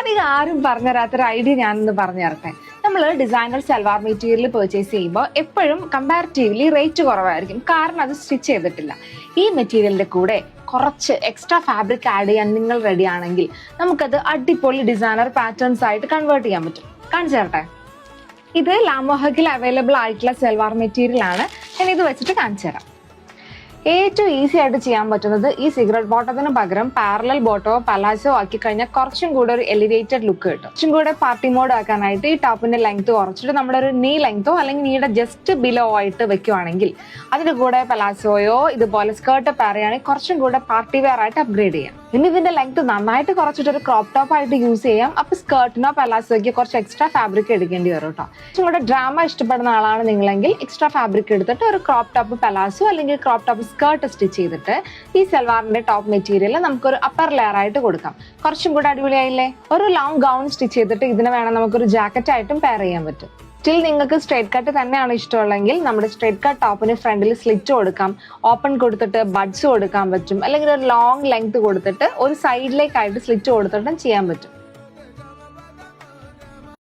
അധികം ആരും പറഞ്ഞു തരാത്തൊരു ഐഡിയ ഞാനൊന്ന് പറഞ്ഞു തരട്ടെ. നമ്മൾ ഡിസൈനർ സൽവാർ മെറ്റീരിയൽ പർച്ചേസ് ചെയ്യുമ്പോൾ എപ്പോഴും കമ്പാരിറ്റീവ്ലി റേറ്റ് കുറവായിരിക്കും, കാരണം അത് സ്റ്റിച്ച് ചെയ്തിട്ടില്ല. ഈ മെറ്റീരിയലിന്റെ കൂടെ കുറച്ച് എക്സ്ട്രാ ഫാബ്രിക് ആഡ് ചെയ്യാൻ നിങ്ങൾ റെഡി ആണെങ്കിൽ നമുക്കത് അടിപൊളി ഡിസൈനർ പാറ്റേൺസ് ആയിട്ട് കൺവേർട്ട് ചെയ്യാൻ പറ്റും. കാണിച്ചു തരട്ടെ. ഇത് ലാമോഹക്കിൽ അവൈലബിൾ ആയിട്ടുള്ള സൽവാർ മെറ്റീരിയൽ ആണ്. ഞാൻ ഇത് വെച്ചിട്ട് കാണിച്ചു തരാം. ഏറ്റവും ഈസി ആയിട്ട് ചെയ്യാൻ പറ്റുന്നത് ഈ സിഗരറ്റ് ബോട്ടത്തിന് പകരം പാരലൽ ബോട്ടോ പലാസോ ആക്കി കഴിഞ്ഞാൽ കുറച്ചും കൂടെ ഒരു എലിവേറ്റഡ് ലുക്ക് കിട്ടും. കുറച്ചും കൂടെ പാർട്ടി മോഡ് ആക്കാനായിട്ട് ഈ ടോപ്പിന്റെ ലെങ്ത് കുറച്ചിട്ട് നമ്മുടെ ഒരു നീ ലെങ്തോ അല്ലെങ്കിൽ നീയുടെ ജസ്റ്റ് ബിലോ ആയിട്ട് വെക്കുവാണെങ്കിൽ അതിന്റെ കൂടെ പലാസോയോ ഇതുപോലെ സ്കേർട്ട് പറയുകയാണെങ്കിൽ കുറച്ചും കൂടെ പാർട്ടി വെയർ ആയിട്ട് അപ്ഗ്രേഡ് ചെയ്യാം. ഇനി ഇതിന്റെ ലെങ്ത് നന്നായിട്ട് കുറച്ചിട്ട് ഒരു ക്രോപ്പ് ടോപ്പ് ആയിട്ട് യൂസ് ചെയ്യാം. അപ്പൊ സ്കേർട്ടിനോ പലാസോയ്ക്ക് കുറച്ച് എക്സ്ട്രാ ഫാബ്രിക് എടുക്കേണ്ടി വരും കേട്ടോ. കുറച്ചും കൂടെ ഡ്രാമ ഇഷ്ടപ്പെടുന്ന ആളാണ് നിങ്ങളെങ്കിൽ എക്സ്ട്രാ ഫാബ്രിക് എടുത്തിട്ട് ഒരു ക്രോപ്പ് ടോപ്പ് പലാസോ അല്ലെങ്കിൽ ക്രോപ്പ് ടോപ്പ് സ്കേർട്ട് സ്റ്റിച്ച് ചെയ്തിട്ട് ഈ സൽവാറിന്റെ ടോപ്പ് മെറ്റീരിയൽ നമുക്കൊരു അപ്പർ ലെയർ ആയിട്ട് കൊടുക്കാം. കുറച്ചും കൂടെ അടിപൊളിയായില്ലേ? ഒരു ലോങ് ഗൗൺ സ്റ്റിച്ച് ചെയ്തിട്ട് ഇതിനെ വേണം നമുക്കൊരു ജാക്കറ്റ് ആയിട്ടും പെയർ ചെയ്യാൻ പറ്റും. സ്റ്റിൽ നിങ്ങൾക്ക് സ്ട്രേറ്റ് കട്ട് തന്നെയാണ് ഇഷ്ടമുള്ളെങ്കിൽ നമ്മുടെ സ്ട്രേറ്റ് കട്ട് ടോപ്പിന് ഫ്രണ്ടിൽ സ്ലിറ്റ് കൊടുക്കാം, ഓപ്പൺ കൊടുത്തിട്ട് ബഡ്സ് കൊടുക്കാൻ പറ്റും, അല്ലെങ്കിൽ ഒരു ലോങ് ലെങ്ത് കൊടുത്തിട്ട് ഒരു സൈഡിലേക്കായിട്ട് സ്ലിറ്റ് കൊടുത്തിട്ടും ചെയ്യാൻ പറ്റും.